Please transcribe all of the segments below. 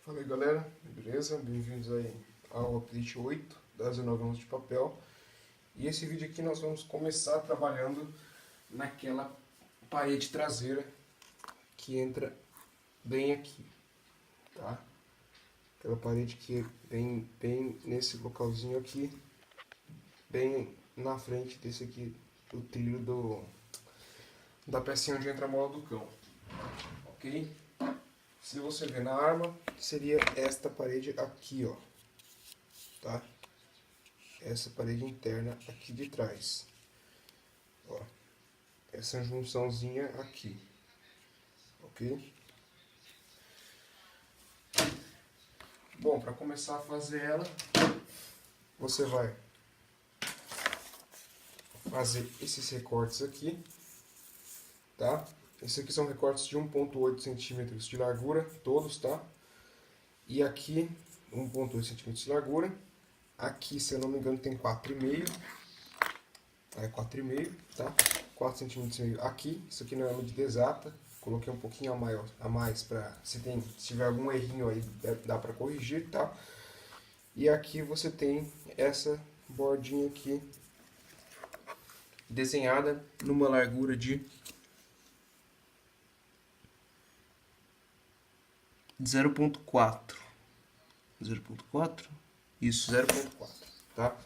Fala aí galera, beleza? Bem-vindos aí ao update 8 das 19 mãos de papel. E esse vídeo aqui nós vamos começar trabalhando naquela parede traseira que entra bem aqui, tá? Aquela parede que vem bem nesse localzinho aqui, bem na frente desse aqui, do trilho da pecinha onde entra a mola do cão, ok? Se você ver na arma, seria esta parede aqui, ó, tá? Essa parede interna aqui de trás, ó, essa junçãozinha aqui, ok? Bom, para começar a fazer ela, você vai fazer esses recortes aqui, tá? Esses aqui são recortes de 1,8 centímetros de largura, todos, tá? E aqui, 1,8 centímetros de largura. Aqui, se eu não me engano, tem 4,5. É 4,5, tá? 4 centímetros e meio aqui. Isso aqui não é medida exata. Coloquei um pouquinho a mais para se tiver algum errinho aí, dá para corrigir, tá? E aqui você tem essa bordinha aqui desenhada numa largura de 0,4. 0,4? Isso, 0,4, tá?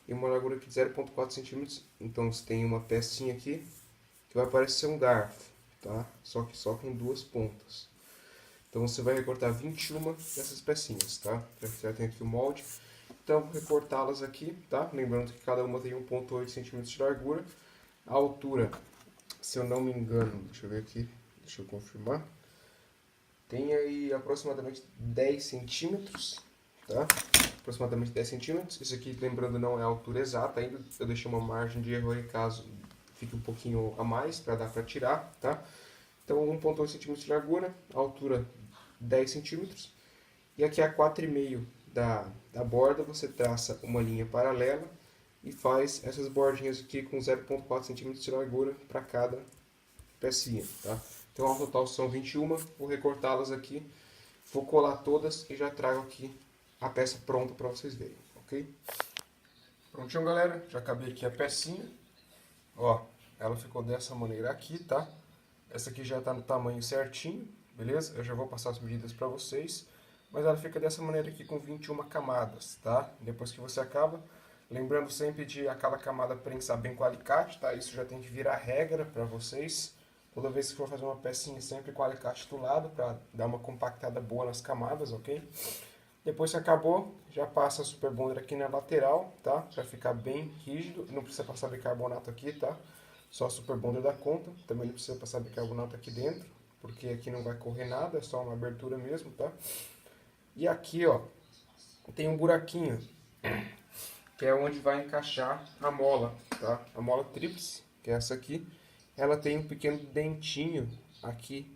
E uma largura aqui de 0,4 centímetros. Então você tem uma pecinha aqui que vai parecer um garfo, tá? Só que só com duas pontas. Então você vai recortar 21 dessas pecinhas, tá? Já tem aqui o molde. Então recortá-las aqui, tá? Lembrando que cada uma tem 1,8 centímetros de largura. A altura, se eu não me engano, deixa eu ver aqui, deixa eu confirmar. Tem aí aproximadamente 10 centímetros, tá? Aproximadamente 10 centímetros. Isso aqui, lembrando, não é a altura exata ainda. Eu deixei uma margem de erro aí caso fique um pouquinho a mais, para dar para tirar, tá? Então 1,8 centímetros de largura, altura 10 centímetros. E aqui a 4,5 da borda, você traça uma linha paralela e faz essas bordinhas aqui com 0,4 centímetros de largura para cada pecinha, tá? Então ao total são 21, vou recortá-las aqui, vou colar todas e já trago aqui a peça pronta para vocês verem, ok? Prontinho galera, já acabei aqui a pecinha, ó, ela ficou dessa maneira aqui, tá? Essa aqui já está no tamanho certinho, beleza? Eu já vou passar as medidas para vocês, mas ela fica dessa maneira aqui com 21 camadas, tá? Depois que você acaba, lembrando sempre de aquela camada prensar bem com alicate, tá? Isso já tem que virar regra para vocês. Toda vez que for fazer uma pecinha, sempre com o alicate do lado, para dar uma compactada boa nas camadas, ok? Depois que acabou, já passa a Super Bonder aqui na lateral, tá? Para ficar bem rígido. Não precisa passar bicarbonato aqui, tá? Só Super Bonder da conta. Também não precisa passar bicarbonato aqui dentro, porque aqui não vai correr nada, é só uma abertura mesmo, tá? E aqui, ó, tem um buraquinho, que é onde vai encaixar a mola, tá? A mola tríplice, que é essa aqui. Ela tem um pequeno dentinho aqui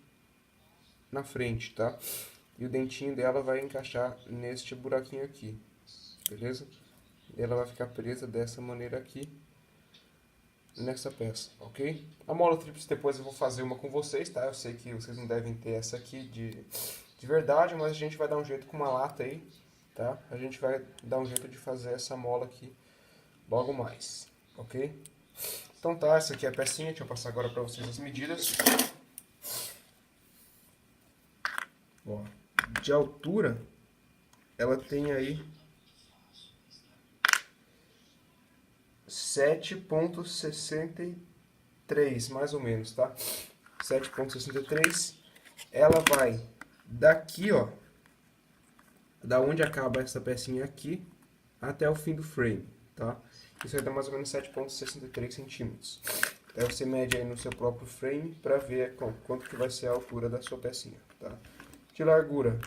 na frente, tá? E o dentinho dela vai encaixar neste buraquinho aqui, beleza? E ela vai ficar presa dessa maneira aqui, nessa peça, ok? A mola tríplice depois eu vou fazer uma com vocês, tá? Eu sei que vocês não devem ter essa aqui de verdade, mas a gente vai dar um jeito com uma lata aí, tá? A gente vai dar um jeito de fazer essa mola aqui logo mais, ok? Então tá, essa aqui é a pecinha, deixa eu passar agora para vocês as medidas. Ó, de altura, ela tem aí 7,63, mais ou menos, tá? 7,63. Ela vai daqui, ó, da onde acaba essa pecinha aqui, até o fim do frame, tá? Isso vai dar mais ou menos 7,63 centímetros. Aí você mede aí no seu próprio frame para ver quanto que vai ser a altura da sua pecinha, tá? De largura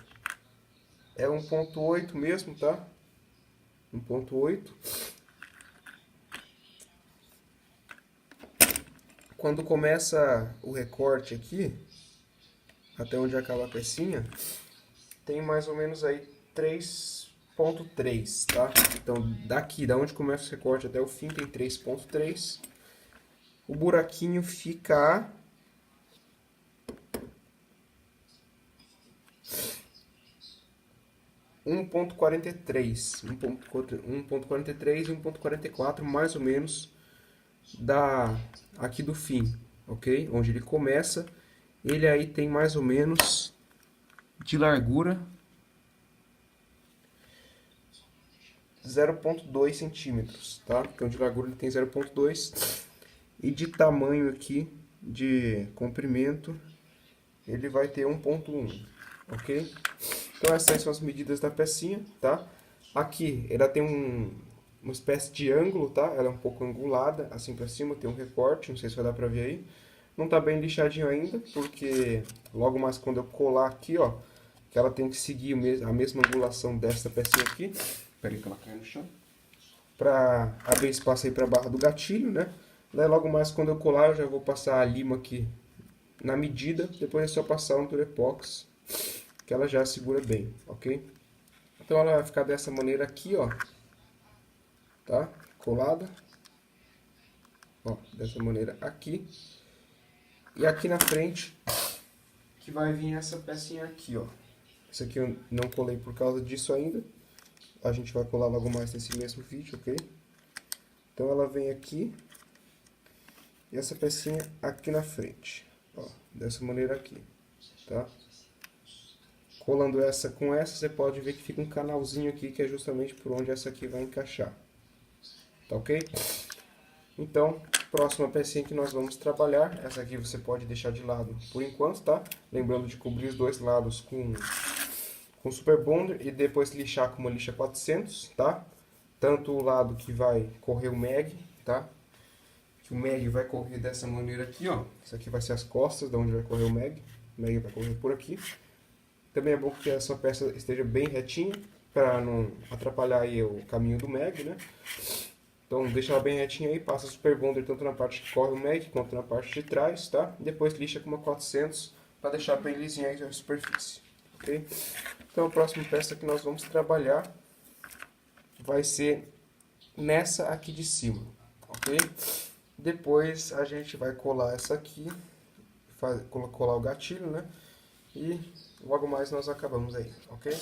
é 1,8 mesmo, tá? 1,8. Quando começa o recorte aqui, até onde acaba a pecinha, tem mais ou menos aí 3,3, tá? Então daqui, da onde começa o recorte até o fim, tem 3,3. O buraquinho fica 1.43 e 1.44 mais ou menos aqui do fim, ok? Onde ele começa, ele aí tem mais ou menos de largura 0.2 centímetros, tá? Então de largura ele tem 0.2 e de tamanho aqui de comprimento ele vai ter 1.1, ok? Então essas são as medidas da pecinha, tá? Aqui ela tem uma espécie de ângulo, tá? Ela é um pouco angulada, assim pra cima, tem um recorte, não sei se vai dar pra ver aí. Não tá bem lixadinho ainda, porque logo mais quando eu colar aqui, ó, que ela tem que seguir a mesma angulação dessa pecinha aqui. Espera aí que ela cai no chão. Pra abrir espaço aí pra barra do gatilho, né? Daí logo mais quando eu colar, eu já vou passar a lima aqui na medida, depois é só passar um Durepox, que ela já segura bem, ok? Então ela vai ficar dessa maneira aqui, ó, tá? Colada, ó, dessa maneira aqui. E aqui na frente, que vai vir essa pecinha aqui, ó. Essa aqui eu não colei por causa disso ainda. A gente vai colar logo mais nesse mesmo vídeo, ok? Então ela vem aqui. E essa pecinha aqui na frente, ó, dessa maneira aqui, tá? Colando essa com essa, você pode ver que fica um canalzinho aqui, que é justamente por onde essa aqui vai encaixar. Tá ok? Então, próxima pecinha que nós vamos trabalhar, essa aqui você pode deixar de lado por enquanto, tá? Lembrando de cobrir os dois lados com Super Bonder e depois lixar com uma lixa 400, tá? Tanto o lado que vai correr o mag, tá? Que o mag vai correr dessa maneira aqui, ó. Isso aqui vai ser as costas de onde vai correr o mag. O mag vai correr por aqui. Também é bom que essa peça esteja bem retinha, para não atrapalhar aí o caminho do mag, né? Então deixa ela bem retinha aí, passa Super Bonder tanto na parte que corre o mag quanto na parte de trás, tá? E depois lixa com uma 400 para deixar bem lisinha aí a superfície, ok? Então a próxima peça que nós vamos trabalhar vai ser nessa aqui de cima, ok? Depois a gente vai colar essa aqui, colar o gatilho, né? E logo mais nós acabamos aí, ok?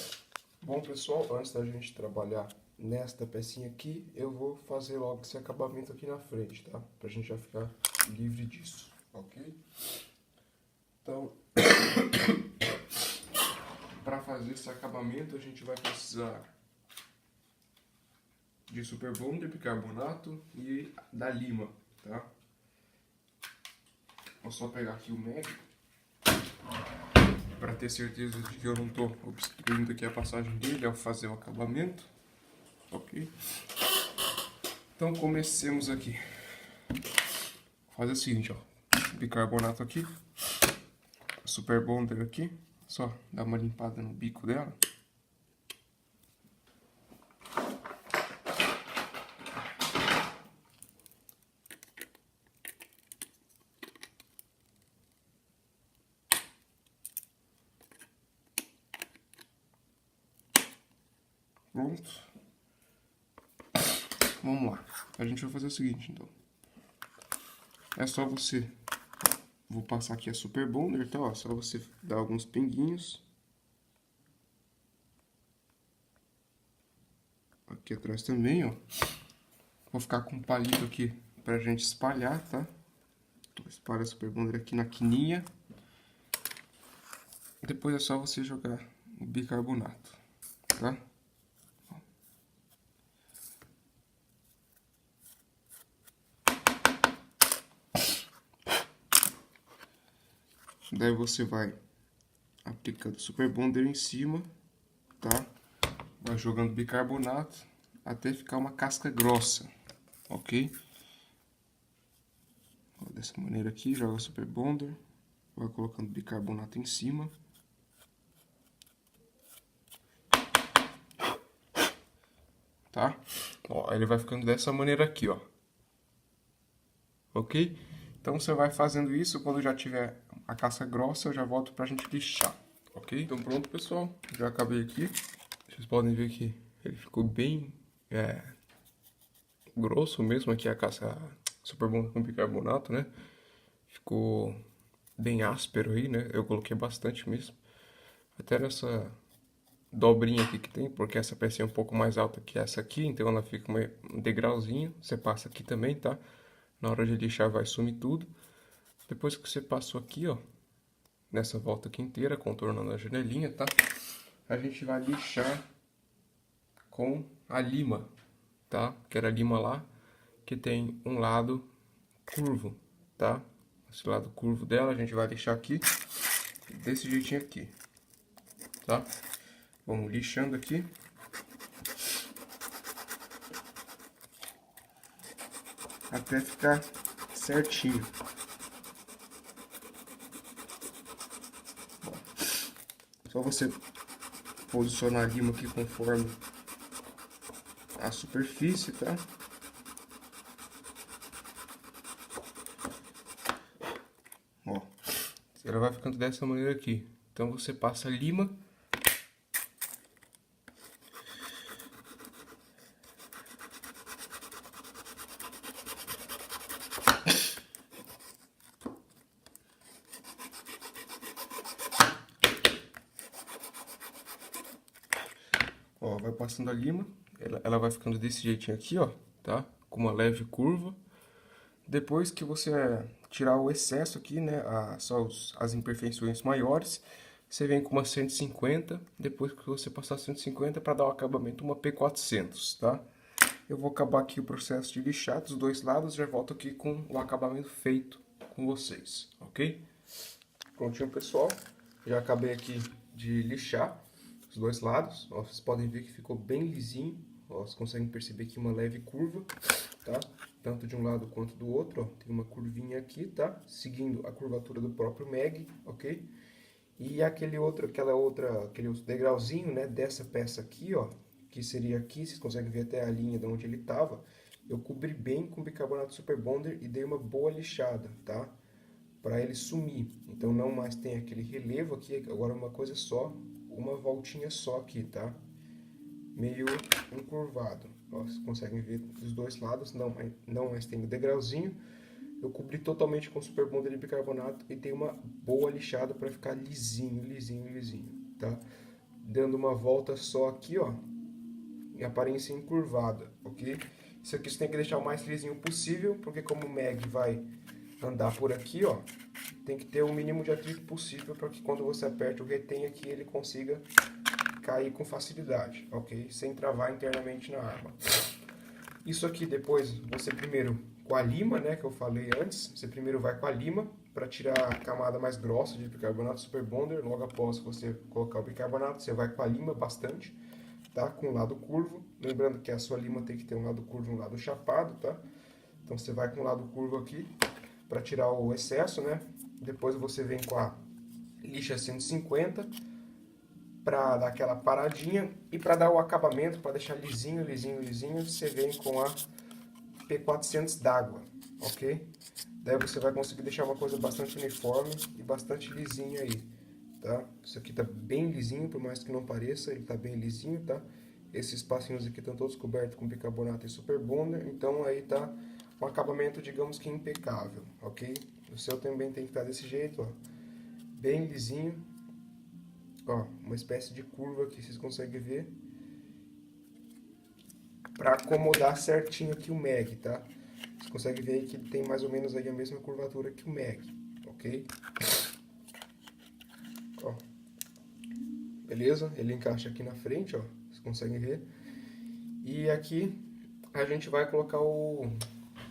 Bom pessoal, antes da gente trabalhar nesta pecinha aqui, eu vou fazer logo esse acabamento aqui na frente, tá? Pra gente já ficar livre disso, ok? Então, para fazer esse acabamento a gente vai precisar de Super Bonder, bicarbonato e da lima, tá? Vou só pegar aqui o mag para ter certeza de que eu não estou obstruindo aqui a passagem dele ao fazer o acabamento, ok? Então comecemos aqui. Vou fazer o seguinte, ó, bicarbonato aqui, Super Bonder aqui, só dar uma limpada no bico dela. Pronto. Vamos lá. A gente vai fazer o seguinte, então. É só você... Vou passar aqui a Super Bonder, tá? Ó, só você dar alguns pinguinhos. Aqui atrás também, ó. Vou ficar com um palito aqui pra gente espalhar, tá? Espalha a Super Bonder aqui na quininha. Depois é só você jogar o bicarbonato, tá? Daí você vai aplicando Super Bonder em cima, tá? Vai jogando bicarbonato até ficar uma casca grossa, ok? Ó, dessa maneira aqui, joga Super Bonder, vai colocando bicarbonato em cima. Tá? Ó, ele vai ficando dessa maneira aqui, ó. Ok? Então você vai fazendo isso, quando já tiver a casca grossa, eu já volto pra gente lixar, ok? Então pronto, pessoal, já acabei aqui. Vocês podem ver que ele ficou bem grosso mesmo aqui, a casca Super Bonder com bicarbonato, né? Ficou bem áspero aí, né? Eu coloquei bastante mesmo. Até dobrinha aqui que tem, porque essa pecinha é um pouco mais alta que essa aqui, então ela fica um degrauzinho. Você passa aqui também, tá? Na hora de lixar vai sumir tudo. Depois que você passou aqui, ó, nessa volta aqui inteira, contornando a janelinha, tá? A gente vai lixar com a lima, tá? Que era a lima lá, que tem um lado curvo, tá? Esse lado curvo dela a gente vai lixar aqui, desse jeitinho aqui, tá? Vamos lixando aqui. Até ficar certinho. Só você posicionar a lima aqui conforme a superfície, tá? Ó, ela vai ficando dessa maneira aqui. Então você passa a lima. Ó, vai passando a lima, ela vai ficando desse jeitinho aqui, ó, tá? Com uma leve curva. Depois que você tirar o excesso aqui, né, as imperfeições maiores, você vem com uma 150, depois que você passar 150 para dar o acabamento uma P400, tá? Eu vou acabar aqui o processo de lixar dos dois lados, já volto aqui com o acabamento feito com vocês, ok? Prontinho, pessoal, já acabei aqui de lixar os dois lados, ó, vocês podem ver que ficou bem lisinho, ó, vocês conseguem perceber aqui uma leve curva, tá? Tanto de um lado quanto do outro, ó, tem uma curvinha aqui, tá? Seguindo a curvatura do próprio Mag, ok? E aquele outro degrauzinho, né, dessa peça aqui, ó, que seria aqui, vocês conseguem ver até a linha de onde ele tava, eu cobri bem com bicarbonato Super Bonder e dei uma boa lixada, tá? Para ele sumir. Então não mais tem aquele relevo aqui, agora uma coisa só, uma voltinha só aqui, tá? Meio encurvado. Ó, vocês conseguem ver dos dois lados, não mais tem o degrauzinho. Eu cobri totalmente com Super Bonder de bicarbonato e dei uma boa lixada para ficar lisinho, tá? Dando uma volta só aqui, ó, em aparência encurvada, ok? Isso aqui você tem que deixar o mais lisinho possível, porque como o Mag vai andar por aqui, ó, tem que ter o mínimo de atrito possível para que quando você aperte o retém aqui, ele consiga cair com facilidade, ok? Sem travar internamente na arma. Isso aqui depois, você primeiro com a lima, né, que eu falei antes, você primeiro vai com a lima para tirar a camada mais grossa de bicarbonato Super Bonder. Logo após você colocar o bicarbonato, você vai com a lima bastante, tá? Com o lado curvo. Lembrando que a sua lima tem que ter um lado curvo e um lado chapado, tá? Então você vai com o lado curvo aqui para tirar o excesso, né? Depois você vem com a lixa 150 para dar aquela paradinha e para dar o acabamento, para deixar lisinho, você vem com a P400 d'água, ok? Daí você vai conseguir deixar uma coisa bastante uniforme e bastante lisinha aí, tá? Isso aqui tá bem lisinho, por mais que não pareça, ele tá bem lisinho, tá? Esses espacinhos aqui estão todos cobertos com bicarbonato e Super Bonder, então aí tá um acabamento, digamos que impecável, ok? O seu também tem que estar desse jeito, ó, bem lisinho, ó, uma espécie de curva aqui, vocês conseguem ver, para acomodar certinho aqui o Mag, tá? Você consegue ver aí que ele tem mais ou menos aí a mesma curvatura que o Mag, ok? Ó, beleza? Ele encaixa aqui na frente, ó, vocês conseguem ver. E aqui a gente vai colocar o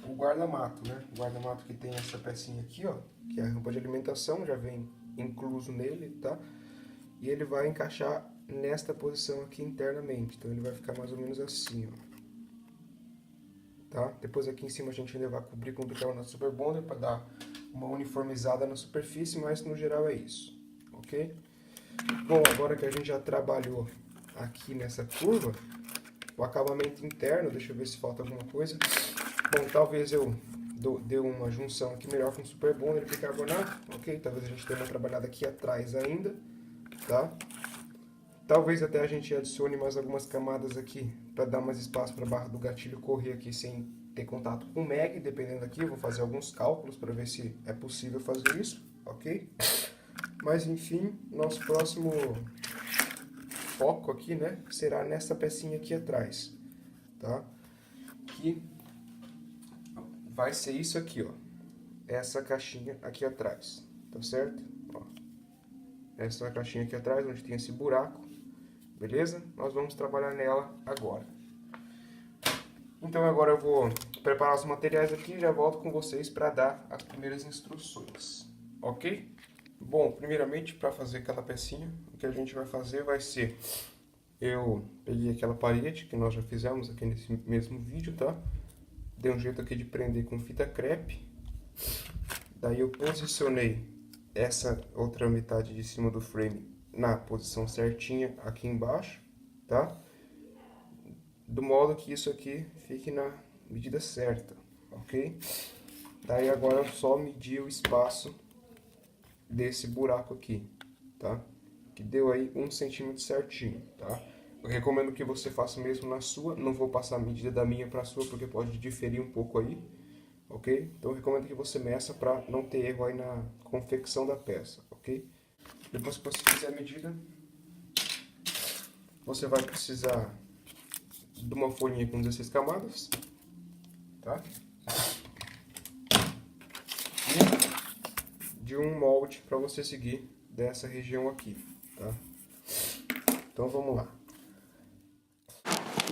guarda-mato, né? O guarda-mato que tem essa pecinha aqui, ó, que é a rampa de alimentação, já vem incluso nele, tá? E ele vai encaixar nesta posição aqui internamente, então ele vai ficar mais ou menos assim, ó. Tá? Depois aqui em cima a gente ainda vai cobrir com bicarbonato Super Bonder para dar uma uniformizada na superfície, mas no geral é isso, ok? Bom, agora que a gente já trabalhou aqui nessa curva, o acabamento interno, deixa eu ver se falta alguma coisa. Bom, talvez eu dê uma junção aqui melhor com Super Bonder e bicarbonato, ok? Talvez a gente dê uma trabalhada aqui atrás ainda, tá? Talvez até a gente adicione mais algumas camadas aqui para dar mais espaço para a barra do gatilho correr aqui sem ter contato com o Mag. Dependendo aqui, eu vou fazer alguns cálculos para ver se é possível fazer isso, ok? Mas enfim, nosso próximo foco aqui, né, será nessa pecinha aqui atrás, tá? Que vai ser isso aqui, ó. Essa caixinha aqui atrás, tá certo? Ó. Essa é a caixinha aqui atrás, onde tem esse buraco, beleza? Nós vamos trabalhar nela agora. Então agora eu vou preparar os materiais aqui e já volto com vocês para dar as primeiras instruções, ok? Bom, primeiramente, para fazer cada pecinha, o que a gente vai fazer vai ser... Eu peguei aquela parede que nós já fizemos aqui nesse mesmo vídeo, tá? Dei um jeito aqui de prender com fita crepe. Daí eu posicionei essa outra metade de cima do frame na posição certinha aqui embaixo, tá? Do modo que isso aqui fique na medida certa, ok? Daí agora eu só medir o espaço desse buraco aqui, tá? Que deu aí 1 centímetro certinho, tá? Eu recomendo que você faça mesmo na sua, não vou passar a medida da minha para a sua, porque pode diferir um pouco aí, ok? Então eu recomendo que você meça para não ter erro aí na confecção da peça, ok? Depois que você fizer a medida, você vai precisar de uma folhinha com 16 camadas, tá? E de um molde para você seguir dessa região aqui, tá? Então vamos lá.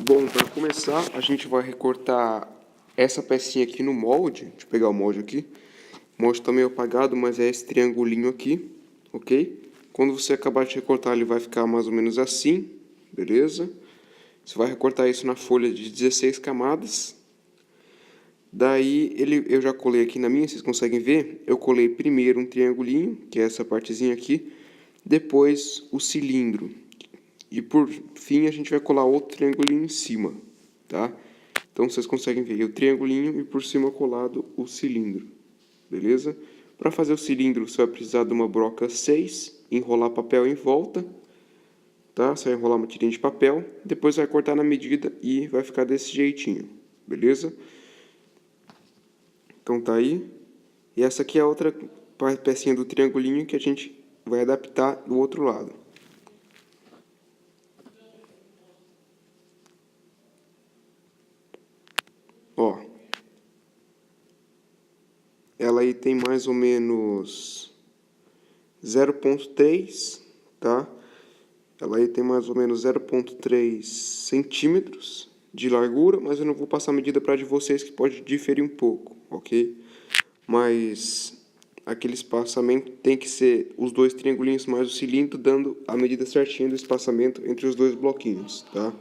Bom, para começar, a gente vai recortar essa pecinha aqui no molde. Deixa eu pegar o molde aqui. O molde tá meio apagado, mas é esse triangulinho aqui, ok? Quando você acabar de recortar, ele vai ficar mais ou menos assim, beleza? Você vai recortar isso na folha de 16 camadas. Daí, eu já colei aqui na minha, vocês conseguem ver? Eu colei primeiro um triangulinho, que é essa partezinha aqui. Depois, o cilindro. E por fim, a gente vai colar outro triangulinho em cima, tá? Então, vocês conseguem ver o triangulinho e por cima colado o cilindro, beleza? Para fazer o cilindro, você vai precisar de uma broca 6, enrolar papel em volta, tá? Você vai enrolar uma tirinha de papel, depois vai cortar na medida e vai ficar desse jeitinho, beleza? Então tá aí. E essa aqui é a outra pecinha do triangulinho que a gente vai adaptar do outro lado. Ó. Ela aí tem mais ou menos 0,3, tá? Ela aí tem mais ou menos 0,3 centímetros de largura, mas eu não vou passar a medida para de vocês, que pode diferir um pouco, ok? Mas aquele espaçamento tem que ser os dois triangulinhos mais o cilindro, dando a medida certinha do espaçamento entre os dois bloquinhos, tá?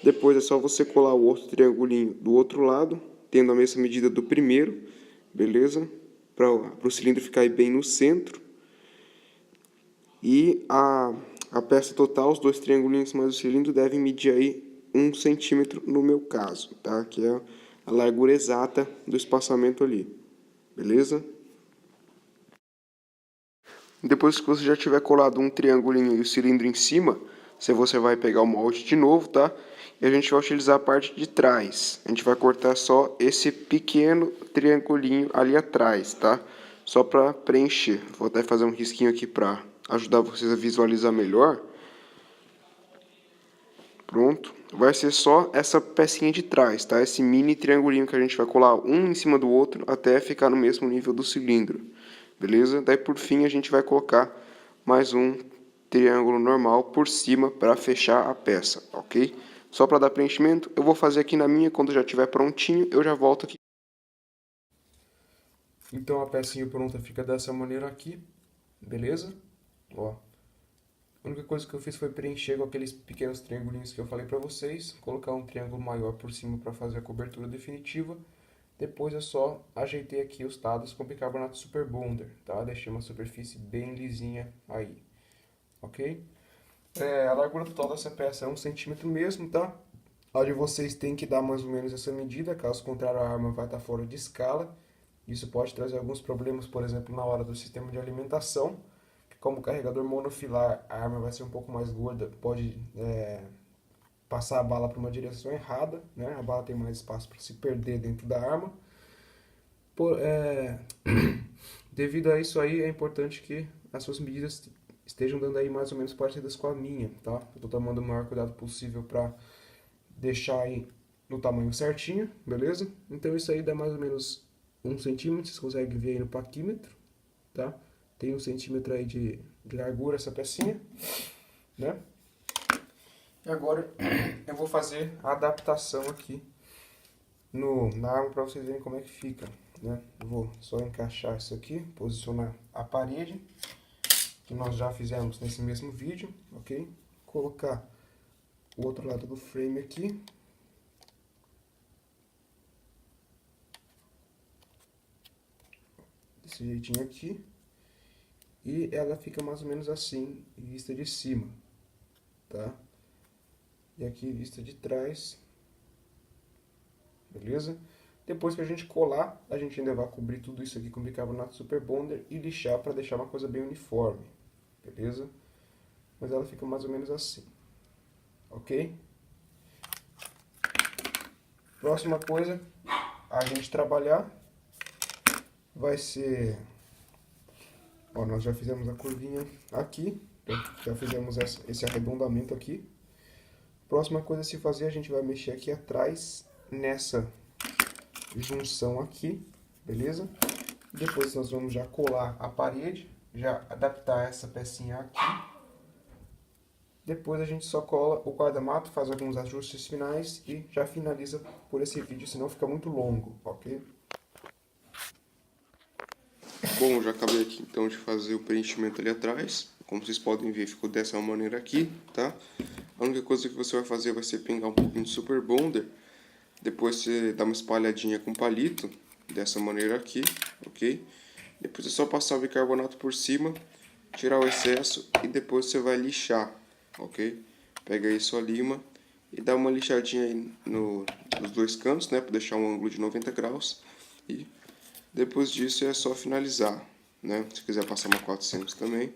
Depois é só você colar o outro triangulinho do outro lado, tendo a mesma medida do primeiro, beleza? Para o cilindro ficar aí bem no centro. E a peça total, os dois triangulinhos mais o cilindro, devem medir aí 1 centímetro no meu caso, tá? Que é a largura exata do espaçamento ali, beleza? Depois que você já tiver colado um triangulinho e o cilindro em cima, você vai pegar o molde de novo, tá? E a gente vai utilizar a parte de trás. A gente vai cortar só esse pequeno triangulinho ali atrás, tá? Só para preencher. Vou até fazer um risquinho aqui para ajudar vocês a visualizar melhor. Pronto. Vai ser só essa pecinha de trás, tá? Esse mini triangulinho que a gente vai colar um em cima do outro até ficar no mesmo nível do cilindro. Beleza? Daí por fim a gente vai colocar mais um triângulo normal por cima para fechar a peça, ok? Só para dar preenchimento, eu vou fazer aqui na minha, quando já estiver prontinho, eu já volto aqui. Então a pecinha pronta fica dessa maneira aqui, beleza? Ó. A única coisa que eu fiz foi preencher com aqueles pequenos triangulinhos que eu falei para vocês, colocar um triângulo maior por cima para fazer a cobertura definitiva. Depois eu só ajeitei aqui os lados com bicarbonato Super Bonder, tá? Deixei uma superfície bem lisinha aí, ok? A largura total dessa peça é 1 centímetro mesmo, tá? A de vocês tem que dar mais ou menos essa medida, caso contrário a arma vai estar fora de escala. Isso pode trazer alguns problemas, por exemplo, na hora do sistema de alimentação. Como carregador monofilar, a arma vai ser um pouco mais gorda, pode passar a bala para uma direção errada, né? A bala tem mais espaço para se perder dentro da arma. Devido a isso aí, é importante que as suas medidas estejam dando aí mais ou menos parecidas com a minha, tá? Eu tô tomando o maior cuidado possível para deixar aí no tamanho certinho, beleza? Então isso aí dá mais ou menos 1 centímetro, vocês conseguem ver aí no paquímetro, tá? Tem 1 centímetro aí de largura essa pecinha, né? E agora eu vou fazer a adaptação aqui na arma para vocês verem como é que fica, né? Eu vou só encaixar isso aqui, posicionar a parede, que nós já fizemos nesse mesmo vídeo, ok? Colocar o outro lado do frame aqui. Desse jeitinho aqui. E ela fica mais ou menos assim, vista de cima, tá? E aqui vista de trás, beleza? Depois que a gente colar, a gente ainda vai cobrir tudo isso aqui com bicarbonato super bonder e lixar para deixar uma coisa bem uniforme, beleza? Mas ela fica mais ou menos assim, ok? Próxima coisa a gente trabalhar vai ser... Ó, nós já fizemos a curvinha aqui, já fizemos esse arredondamento aqui. Próxima coisa a se fazer, a gente vai mexer aqui atrás, nessa junção aqui, beleza? Depois nós vamos já colar a parede, já adaptar essa pecinha aqui. Depois a gente só cola o guarda-mato, faz alguns ajustes finais e já finaliza por esse vídeo, senão fica muito longo, ok? Bom, já acabei aqui então de fazer o preenchimento ali atrás. Como vocês podem ver, ficou dessa maneira aqui, tá? A única coisa que você vai fazer vai ser pingar um pouquinho de Super Bonder. Depois você dá uma espalhadinha com palito, dessa maneira aqui, ok? Depois é só passar o bicarbonato por cima, tirar o excesso e depois você vai lixar, ok? Pega aí sua lima e dá uma lixadinha aí nos dois cantos, né? Para deixar um ângulo de 90 graus. E depois disso é só finalizar, né? Se quiser passar uma 400 também.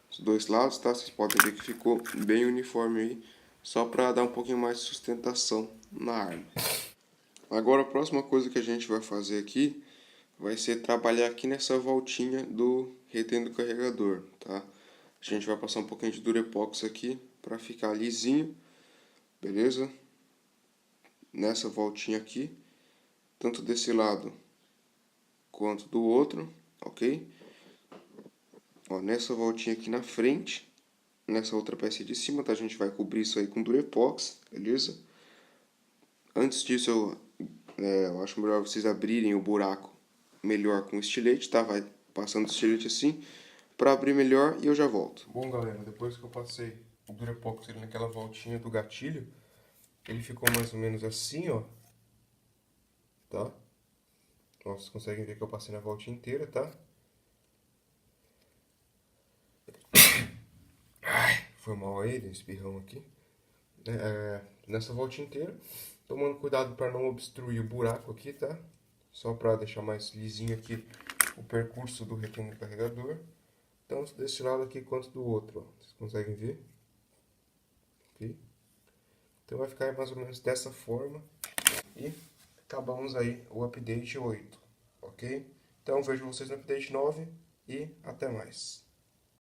Os dois lados, tá? Vocês podem ver que ficou bem uniforme aí. Só para dar um pouquinho mais de sustentação na arma. Agora a próxima coisa que a gente vai fazer aqui vai ser trabalhar aqui nessa voltinha do retém do carregador, tá? A gente vai passar um pouquinho de Durepox aqui para ficar lisinho, beleza? Nessa voltinha aqui, tanto desse lado quanto do outro, ok? Ó, nessa voltinha aqui na frente, nessa outra peça de cima, tá? A gente vai cobrir isso aí com Durepox, beleza? Antes disso, eu acho melhor vocês abrirem o buraco melhor com estilete, tá? Vai passando o estilete assim, para abrir melhor e eu já volto. Bom, galera, depois que eu passei o Durepox naquela voltinha do gatilho, ele ficou mais ou menos assim, ó. Tá? Ó, vocês conseguem ver que eu passei na voltinha inteira, tá? Ai, foi mal aí, deu espirrão aqui. Nessa voltinha inteira, tomando cuidado para não obstruir o buraco aqui, tá? Só para deixar mais lisinho aqui o percurso do retém do carregador. Tanto desse lado aqui quanto do outro, ó. Vocês conseguem ver? Ok? Então vai ficar mais ou menos dessa forma. E acabamos aí o update 8, ok? Então vejo vocês no update 9 e até mais.